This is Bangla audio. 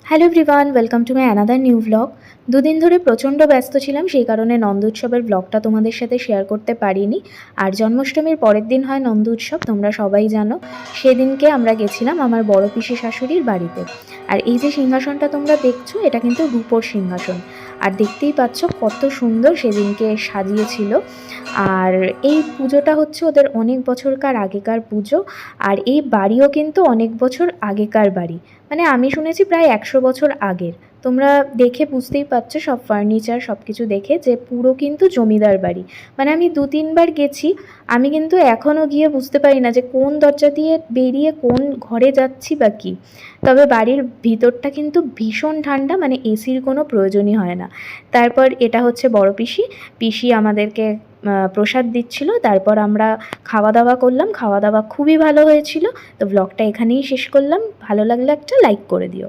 Hello everyone, welcome to my another new blog. দুদিন ধরে প্রচণ্ড ব্যস্ত ছিলাম, সেই কারণে নন্দ উৎসবের ব্লগটা তোমাদের সাথে শেয়ার করতে পারিনি। আর জন্মাষ্টমীর পরের দিন হয় নন্দ উৎসব, তোমরা সবাই জানো। সেদিনকে আমরা গেছিলাম আমার বড় পিসি শাশুড়ির বাড়িতে। আর এই যে সিংহাসনটা তোমরা দেখছো, এটা কিন্তু রূপোর সিংহাসন। আর দেখতেই পাচ্ছ কত সুন্দর সেদিনকে সাজিয়েছিল। আর এই পুজোটা হচ্ছে ওদের অনেক বছরকার আগেকার পুজো। আর এই বাড়িও কিন্তু অনেক বছর আগেকার বাড়ি, মানে আমি শুনেছি প্রায় 100 বছর আগের। তোমরা দেখে বুঝতেই পারছো, সব ফার্নিচার সব কিছু দেখে, যে পুরো কিন্তু জমিদার বাড়ি। মানে আমি 2-3 বার গেছি, আমি কিন্তু এখনও গিয়ে বুঝতে পারি না যে কোন দরজা দিয়ে বেরিয়ে কোন ঘরে যাচ্ছি বা কী। তবে বাড়ির ভিতরটা কিন্তু ভীষণ ঠান্ডা, মানে এসির কোনো প্রয়োজনই হয় না। তারপর এটা হচ্ছে বড় পিসি। পিসি আমাদেরকে প্রসাদ দিচ্ছিল, তারপর আমরা খাওয়া দাওয়া করলাম। খাওয়া দাওয়া খুবই ভালো হয়েছিল। তো ব্লগটা এখানেই শেষ করলাম। ভালো লাগলে একটা লাইক করে দিও।